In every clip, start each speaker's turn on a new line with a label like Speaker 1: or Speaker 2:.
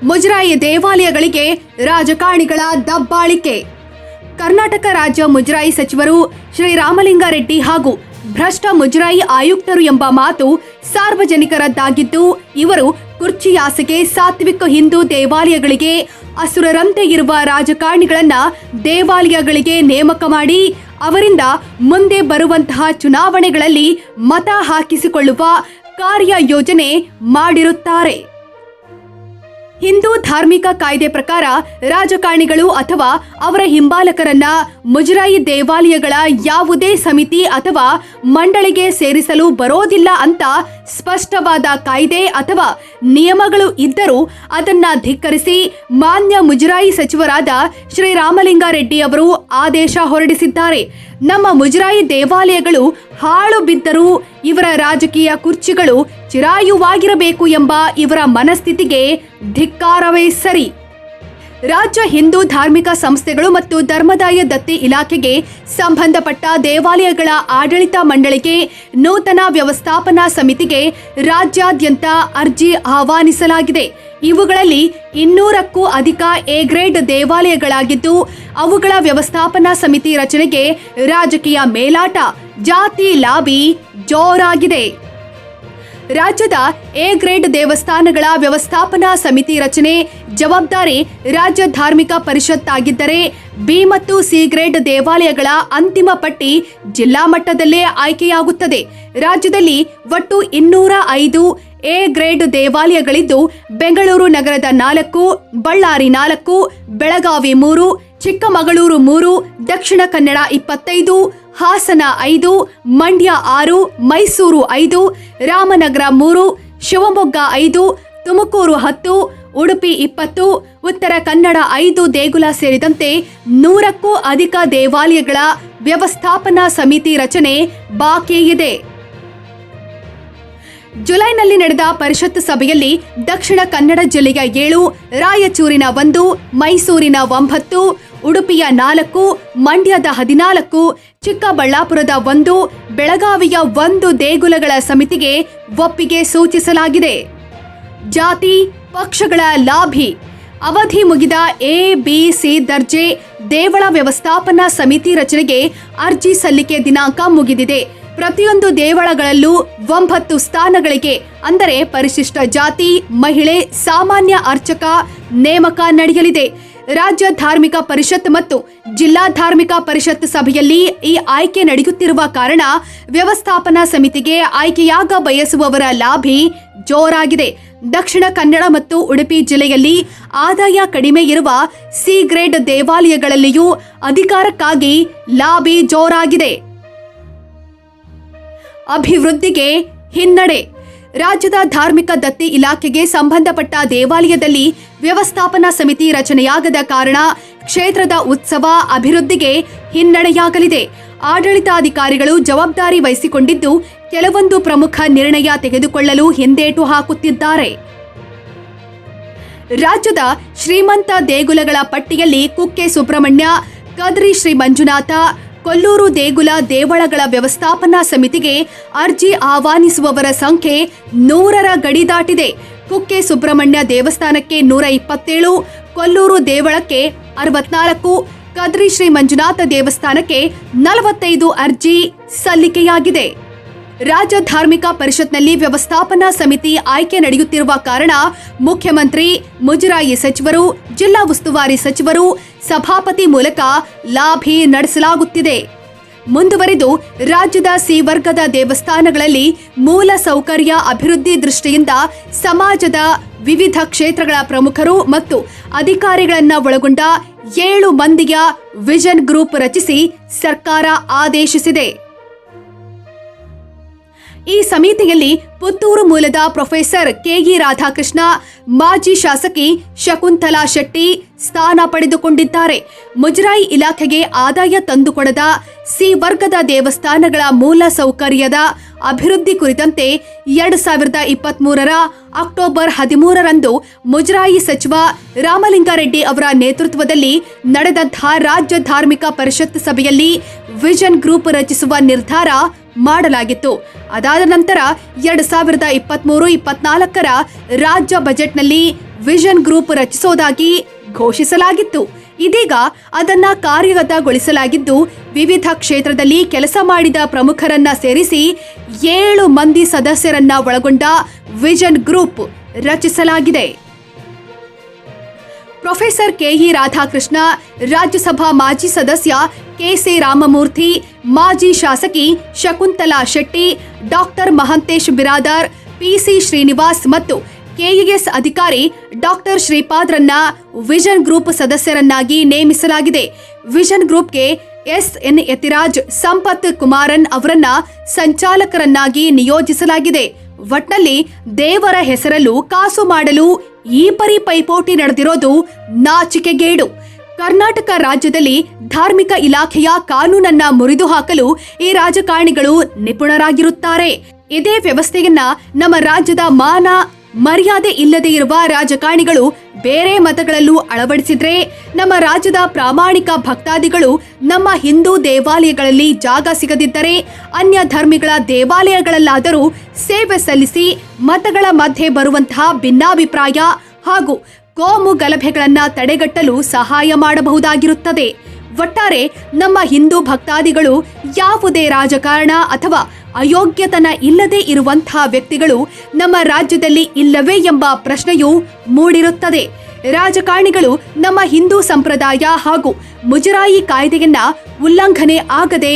Speaker 1: ಮುಜರಾಯಿ ದೇವಾಲಯಗಳಿಗೆ ರಾಜಕಾರಣಿಗಳ ದಬ್ಬಾಳಿಕೆ. ಕರ್ನಾಟಕ ರಾಜ್ಯ ಮುಜರಾಯಿ ಸಚಿವರು ಶ್ರೀ ರಾಮಲಿಂಗಾರೆಡ್ಡಿ ಹಾಗೂ ಭ್ರಷ್ಟ ಮುಜರಾಯಿ ಆಯುಕ್ತರು ಎಂಬ ಮಾತು ಸಾರ್ವಜನಿಕರದ್ದಾಗಿದ್ದು, ಇವರು ಕುರ್ಚಿಯಾಸೆಗೆ ಸಾತ್ವಿಕ ಹಿಂದೂ ದೇವಾಲಯಗಳಿಗೆ ಅಸುರರಂತೆ ಇರುವ ರಾಜಕಾರಣಿಗಳನ್ನ ದೇವಾಲಯಗಳಿಗೆ ನೇಮಕ ಮಾಡಿ ಅವರಿಂದ ಮುಂದೆ ಬರುವಂತಹ ಚುನಾವಣೆಗಳಲ್ಲಿ ಮತ ಹಾಕಿಸಿಕೊಳ್ಳುವ ಕಾರ್ಯ ಯೋಜನೆ ಮಾಡಿರುತ್ತಾರೆ. ಹಿಂದೂ ಧಾರ್ಮಿಕ ಕಾಯ್ದೆ ಪ್ರಕಾರ ರಾಜಕಾರಣಿಗಳು ಅಥವಾ ಅವರ ಹಿಂಬಾಲಕರನ್ನ ಮುಜರಾಯಿ ದೇವಾಲಯಗಳ ಯಾವುದೇ ಸಮಿತಿ ಅಥವಾ ಮಂಡಳಿಗೆ ಸೇರಿಸಲು ಬರೋದಿಲ್ಲ ಅಂತ ಸ್ಪಷ್ಟವಾದ ಕಾಯ್ದೆ ಅಥವಾ ನಿಯಮಗಳು ಇದ್ದರೂ ಅದನ್ನ ಧಿಕ್ಕರಿಸಿ ಮಾನ್ಯ ಮುಜರಾಯಿ ಸಚಿವರಾದ ಶ್ರೀ ರಾಮಲಿಂಗಾರೆಡ್ಡಿ ಅವರು ಆದೇಶ ಹೊರಡಿಸಿದ್ದಾರೆ. ನಮ್ಮ ಮುಜರಾಯಿ ದೇವಾಲಯಗಳು ಹಾಳು ಬಿದ್ದರೂ ಇವರ ರಾಜಕೀಯ ಕುರ್ಚಿಗಳು ಚಿರಾಯುವಾಗಿರಬೇಕು ಎಂಬ ಇವರ ಮನಸ್ಥಿತಿಗೆ ಧಿಕ್ಕಾರವೇ ಸರಿ. ರಾಜ್ಯ ಹಿಂದೂ ಧಾರ್ಮಿಕ ಸಂಸ್ಥೆಗಳು ಮತ್ತು ಧರ್ಮದಾಯ ದತ್ತಿ ಇಲಾಖೆಗೆ ಸಂಬಂಧಪಟ್ಟ ದೇವಾಲಯಗಳ ಆಡಳಿತ ಮಂಡಳಿಗೆ ನೂತನ ವ್ಯವಸ್ಥಾಪನಾ ಸಮಿತಿಗೆ ರಾಜ್ಯಾದ್ಯಂತ ಅರ್ಜಿ ಆಹ್ವಾನಿಸಲಾಗಿದೆ. ಇವುಗಳಲ್ಲಿ 200ಕ್ಕೂ ಅಧಿಕ ಎ ಗ್ರೇಡ್ ದೇವಾಲಯಗಳಾಗಿದ್ದು, ಅವುಗಳ ವ್ಯವಸ್ಥಾಪನಾ ಸಮಿತಿ ರಚನೆಗೆ ರಾಜಕೀಯ ಮೇಲಾಟ, ಜಾತಿ ಲಾಬಿ ಜೋರಾಗಿದೆ. ರಾಜ್ಯದ ಎ ಗ್ರೇಡ್ ದೇವಸ್ಥಾನಗಳ ವ್ಯವಸ್ಥಾಪನಾ ಸಮಿತಿ ರಚನೆ ಜವಾಬ್ದಾರಿ ರಾಜ್ಯ ಧಾರ್ಮಿಕ ಪರಿಷತ್ ಆಗಿದ್ದರೆ, ಬಿ ಮತ್ತು ಸಿ ಗ್ರೇಡ್ ದೇವಾಲಯಗಳ ಅಂತಿಮ ಪಟ್ಟಿ ಜಿಲ್ಲಾ ಮಟ್ಟದಲ್ಲೇ ಆಯ್ಕೆಯಾಗುತ್ತದೆ. ರಾಜ್ಯದಲ್ಲಿ ಒಟ್ಟು 205 ಎ ಗ್ರೇಡ್ ದೇವಾಲಯಗಳಿದ್ದು, ಬೆಂಗಳೂರು ನಗರದ 4, ಬಳ್ಳಾರಿ 4, ಬೆಳಗಾವಿ 3, ಚಿಕ್ಕಮಗಳೂರು 3, ದಕ್ಷಿಣ ಕನ್ನಡ 25, ಹಾಸನ 5, ಮಂಡ್ಯ 6, ಮೈಸೂರು 5, ರಾಮನಗರ 3, ಶಿವಮೊಗ್ಗ 5, ತುಮಕೂರು 10, ಉಡುಪಿ 20, ಉತ್ತರ ಕನ್ನಡ 5 ದೇಗುಲ ಸೇರಿದಂತೆ 100ಕ್ಕೂ ಅಧಿಕ ದೇವಾಲಯಗಳ ವ್ಯವಸ್ಥಾಪನಾ ಸಮಿತಿ ರಚನೆ ಬಾಕಿ ಇದೆ. ಜುಲೈನಲ್ಲಿ ನಡೆದ ಪರಿಷತ್ ಸಭೆಯಲ್ಲಿ ದಕ್ಷಿಣ ಕನ್ನಡ ಜಿಲ್ಲೆಯ 7, ರಾಯಚೂರಿನ 1, ಮೈಸೂರಿನ 9, ಉಡುಪಿಯ 4, ಮಂಡ್ಯದ 14, ಚಿಕ್ಕಬಳ್ಳಾಪುರದ 1, ಬೆಳಗಾವಿಯ 1 ದೇಗುಲಗಳ ಸಮಿತಿಗೆ ಒಪ್ಪಿಗೆ ಸೂಚಿಸಲಾಗಿದೆ. ಜಾತಿ ಪಕ್ಷಗಳ ಲಾಭಿ ಅವಧಿ ಮುಗಿದ ಎ, ಬಿ, ಸಿ ದರ್ಜೆ ದೇವಳ ವ್ಯವಸ್ಥಾಪನಾ ಸಮಿತಿ ರಚನೆಗೆ ಅರ್ಜಿ ಸಲ್ಲಿಕೆ ದಿನಾಂಕ ಮುಗಿದಿದೆ. ಪ್ರತಿಯೊಂದು ದೇವಳಗಳಲ್ಲೂ 9 ಸ್ಥಾನಗಳಿಗೆ ಅಂದರೆ ಪರಿಶಿಷ್ಟ ಜಾತಿ, ಮಹಿಳೆ, ಸಾಮಾನ್ಯ ಅರ್ಚಕ ನೇಮಕ ನಡೆಯಲಿದೆ. ರಾಜ್ಯ ಧಾರ್ಮಿಕ ಪರಿಷತ್ ಮತ್ತು ಜಿಲ್ಲಾ ಧಾರ್ಮಿಕ ಪರಿಷತ್ ಸಭೆಯಲ್ಲಿ ಈ ಆಯ್ಕೆ ನಡೆಯುತ್ತಿರುವ ಕಾರಣ ವ್ಯವಸ್ಥಾಪನಾ ಸಮಿತಿಗೆ ಆಯ್ಕೆಯಾಗ ಬಯಸುವವರ ಲಾಭಿ ಜೋರಾಗಿದೆ. ದಕ್ಷಿಣ ಕನ್ನಡ ಮತ್ತು ಉಡುಪಿ ಜಿಲ್ಲೆಯಲ್ಲಿ ಆದಾಯ ಕಡಿಮೆ ಇರುವ ಸಿ ಗ್ರೇಡ್ ದೇವಾಲಯಗಳಲ್ಲಿಯೂ ಅಧಿಕಾರಕ್ಕಾಗಿ ಲಾಬಿ ಜೋರಾಗಿದೆ. ಅಭಿವೃದ್ಧಿಗೆ ಹಿನ್ನಡೆ. ರಾಜ್ಯದ ಧಾರ್ಮಿಕ ದತ್ತಿ ಇಲಾಖೆಗೆ ಸಂಬಂಧಪಟ್ಟ ದೇವಾಲಯದಲ್ಲಿ ವ್ಯವಸ್ಥಾಪನಾ ಸಮಿತಿ ರಚನೆಯಾಗದ ಕಾರಣ ಕ್ಷೇತ್ರದ ಉತ್ಸವ ಅಭಿವೃದ್ಧಿಗೆ ಹಿನ್ನಡೆಯಾಗಲಿದೆ. ಆಡಳಿತಾಧಿಕಾರಿಗಳು ಜವಾಬ್ದಾರಿ ವಹಿಸಿಕೊಂಡಿದ್ದು ಕೆಲವೊಂದು ಪ್ರಮುಖ ನಿರ್ಣಯ ತೆಗೆದುಕೊಳ್ಳಲು ಹಿಂದೇಟು ಹಾಕುತ್ತಿದ್ದಾರೆ. ರಾಜ್ಯದ ಶ್ರೀಮಂತ ದೇಗುಲಗಳ ಪಟ್ಟಿಯಲ್ಲಿ ಕುಕ್ಕೆ ಸುಬ್ರಹ್ಮಣ್ಯ, ಕದ್ರಿ ಶ್ರೀ ಮಂಜುನಾಥ, ಕೊಲ್ಲೂರು ದೇಗುಲ ದೇವಳಗಳ ವ್ಯವಸ್ಥಾಪನಾ ಸಮಿತಿಗೆ ಅರ್ಜಿ ಆಹ್ವಾನಿಸುವವರ ಸಂಖ್ಯೆ 100ರ ಗಡಿ ದಾಟಿದೆ. ಕುಕ್ಕೆ ಸುಬ್ರಹ್ಮಣ್ಯ ದೇವಸ್ಥಾನಕ್ಕೆ 127, ಕೊಲ್ಲೂರು ದೇವಳಕ್ಕೆ 64, ಕದ್ರಿ ಶ್ರೀ ಮಂಜುನಾಥ ದೇವಸ್ಥಾನಕ್ಕೆ 45 ಅರ್ಜಿ ಸಲ್ಲಿಕೆಯಾಗಿದೆ. ರಾಜ್ಯ ಧಾರ್ಮಿಕ ಪರಿಷತ್ನಲ್ಲಿ ವ್ಯವಸ್ಥಾಪನಾ ಸಮಿತಿ ಆಯ್ಕೆ ನಡೆಯುತ್ತಿರುವ ಕಾರಣ ಮುಖ್ಯಮಂತ್ರಿ, ಮುಜರಾಯಿ ಸಚಿವರು, ಜಿಲ್ಲಾ ಉಸ್ತುವಾರಿ ಸಚಿವರು, ಸಭಾಪತಿ ಮೂಲಕ ಲಾಭಿ ನಡೆಸಲಾಗುತ್ತಿದೆ. ಮುಂದುವರಿದು ರಾಜ್ಯದ ಸಿ ವರ್ಗದ ದೇವಸ್ಥಾನಗಳಲ್ಲಿ ಮೂಲ ಸೌಕರ್ಯ ಅಭಿವೃದ್ಧಿ ದೃಷ್ಟಿಯಿಂದ ಸಮಾಜದ ವಿವಿಧ ಕ್ಷೇತ್ರಗಳ ಪ್ರಮುಖರು ಮತ್ತು ಅಧಿಕಾರಿಗಳನ್ನ ಒಳಗೊಂಡ 7 ಮಂದಿಯ ವಿಷನ್ ಗ್ರೂಪ್ ರಚಿಸಿ ಸರ್ಕಾರ ಆದೇಶಿಸಿದೆ. ಈ ಸಮಿತಿಯಲ್ಲಿ ಪುತ್ತೂರು ಮೂಲದ ಪ್ರೊಫೆಸರ್ ಕೆಇ ರಾಧಾಕೃಷ್ಣ, ಮಾಜಿ ಶಾಸಕಿ ಶಕುಂತಲಾ ಶೆಟ್ಟಿ ಸ್ಥಾನ ಪಡೆದುಕೊಂಡಿದ್ದಾರೆ. ಮುಜರಾಯಿ ಇಲಾಖೆಗೆ ಆದಾಯ ತಂದುಕೊಡದ ಸಿ ವರ್ಗದ ದೇವಸ್ಥಾನಗಳ ಮೂಲ ಸೌಕರ್ಯದ ಅಭಿವೃದ್ಧಿ ಕುರಿತಂತೆ 2023ರ ಅಕ್ಟೋಬರ್ 13ರಂದು ಮುಜರಾಯಿ ಸಚಿವ ರಾಮಲಿಂಗಾರೆಡ್ಡಿ ಅವರ ನೇತೃತ್ವದಲ್ಲಿ ನಡೆದಂತಹ ರಾಜ್ಯ ಧಾರ್ಮಿಕ ಪರಿಷತ್ ಸಭೆಯಲ್ಲಿ ವಿಷನ್ ಗ್ರೂಪ್ ರಚಿಸುವ ನಿರ್ಧಾರ ಮಾಡಲಾಗಿತ್ತು. ಅದಾದ ನಂತರ 2023-24ರ ರಾಜ್ಯ ಬಜೆಟ್ನಲ್ಲಿ ವಿಷನ್ ಗ್ರೂಪ್ ರಚಿಸೋದಾಗಿ ಘೋಷಿಸಲಾಗಿತ್ತು. ಇದೀಗ ಅದನ್ನ ಕಾರ್ಯಗತಗೊಳಿಸಲಾಗಿದ್ದು, ವಿವಿಧ ಕ್ಷೇತ್ರದಲ್ಲಿ ಕೆಲಸ ಮಾಡಿದ ಪ್ರಮುಖರನ್ನ ಸೇರಿಸಿ 7 ಮಂದಿ ಸದಸ್ಯರನ್ನ ಒಳಗೊಂಡ ವಿಷನ್ ಗ್ರೂಪ್ ರಚಿಸಲಾಗಿದೆ. ಪ್ರೊಫೆಸರ್ ಕೆಇ ರಾಧಾಕೃಷ್ಣ, ರಾಜ್ಯಸಭಾ ಮಾಜಿ ಸದಸ್ಯ ಕೆಸಿ ರಾಮಮೂರ್ತಿ, ಮಾಜಿ ಶಾಸಕಿ ಶಕುಂತಲಾ ಶೆಟ್ಟಿ, ಡಾಕ್ಟರ್ ಮಹಂತೇಶ್ ಬಿರಾದಾರ್, ಪಿಸಿ ಶ್ರೀನಿವಾಸ್ ಮತ್ತು ಕೆಇಎಸ್ ಅಧಿಕಾರಿ ಡಾಕ್ಟರ್ ಶ್ರೀಪಾದ್ರನ್ನ ವಿಷನ್ ಗ್ರೂಪ್ ಸದಸ್ಯರನ್ನಾಗಿ ನೇಮಿಸಲಾಗಿದೆ. ವಿಷನ್ ಗ್ರೂಪ್ಗೆ ಎಸ್ಎನ್ ಯತಿರಾಜ್, ಸಂಪತ್ ಕುಮಾರನ್ ಅವರನ್ನ ಸಂಚಾಲಕರನ್ನಾಗಿ ನಿಯೋಜಿಸಲಾಗಿದೆ. ಒಟ್ನಲ್ಲಿ ದೇವರ ಹೆಸರಲ್ಲೂ ಕಾಸು ಮಾಡಲು ಈ ಪರಿ ಪೈಪೋಟಿ ನಡೆದಿರೋದು ನಾಚಿಕೆಗೇಡು. ಕರ್ನಾಟಕ ರಾಜ್ಯದಲ್ಲಿ ಧಾರ್ಮಿಕ ಇಲಾಖೆಯ ಕಾನೂನನ್ನ ಮುರಿದು ಹಾಕಲು ಈ ರಾಜಕಾರಣಿಗಳು ನಿಪುಣರಾಗಿರುತ್ತಾರೆ. ಇದೇ ವ್ಯವಸ್ಥೆಯನ್ನ ನಮ್ಮ ರಾಜ್ಯದ ಮಾನ ಮರ್ಯಾದೆ ಇಲ್ಲದೆ ಇರುವ ರಾಜಕಾರಣಿಗಳು ಬೇರೆ ಮತಗಳಲ್ಲೂ ಅಳವಡಿಸಿದ್ರೆ, ನಮ್ಮ ರಾಜ್ಯದ ಪ್ರಾಮಾಣಿಕ ಭಕ್ತಾದಿಗಳು ನಮ್ಮ ಹಿಂದೂ ದೇವಾಲಯಗಳಲ್ಲಿ ಜಾಗ ಸಿಗದಿದ್ದರೆ ಅನ್ಯ ಧರ್ಮಿಗಳ ದೇವಾಲಯಗಳಲ್ಲಾದರೂ ಸೇವೆ ಸಲ್ಲಿಸಿ ಮತಗಳ ಮಧ್ಯೆ ಬರುವಂತಹ ಭಿನ್ನಾಭಿಪ್ರಾಯ ಹಾಗೂ ಕೋಮು ಗಲಭೆಗಳನ್ನ ತಡೆಗಟ್ಟಲು ಸಹಾಯ ಮಾಡಬಹುದಾಗಿರುತ್ತದೆ. ಒಟ್ಟಾರೆ ನಮ್ಮ ಹಿಂದೂ ಭಕ್ತಾದಿಗಳು ಯಾವುದೇ ರಾಜಕಾರಣ ಅಥವಾ ಅಯೋಗ್ಯತನ ಇಲ್ಲದೆ ಇರುವಂತಹ ವ್ಯಕ್ತಿಗಳು ನಮ್ಮ ರಾಜ್ಯದಲ್ಲಿ ಇಲ್ಲವೇ ಎಂಬ ಪ್ರಶ್ನೆಯೂ ಮೂಡಿರುತ್ತದೆ. ರಾಜಕಾರಣಿಗಳು ನಮ್ಮ ಹಿಂದೂ ಸಂಪ್ರದಾಯ ಹಾಗೂ ಮುಜರಾಯಿ ಕಾಯ್ದೆಯನ್ನ ಉಲ್ಲಂಘನೆ ಆಗದೆ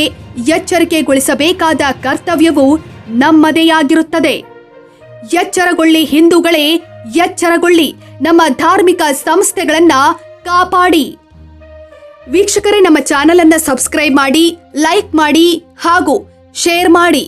Speaker 1: ಎಚ್ಚರಿಕೆಗೊಳಿಸಬೇಕಾದ ಕರ್ತವ್ಯವು ನಮ್ಮದೇ ಆಗಿರುತ್ತದೆ. ಎಚ್ಚರಗೊಳ್ಳಿ ಹಿಂದೂಗಳೇ, ಎಚ್ಚರಗೊಳ್ಳಿ, ನಮ್ಮ ಧಾರ್ಮಿಕ ಸಂಸ್ಥೆಗಳನ್ನ ಕಾಪಾಡಿ. ವೀಕ್ಷಕರೇ, ನಮ್ಮ ಚಾನೆಲ್ ಅನ್ನ ಸಬ್ಸ್ಕ್ರೈಬ್ ಮಾಡಿ, ಲೈಕ್ ಮಾಡಿ ಹಾಗೂ ಶೇರ್ ಮಾಡಿ.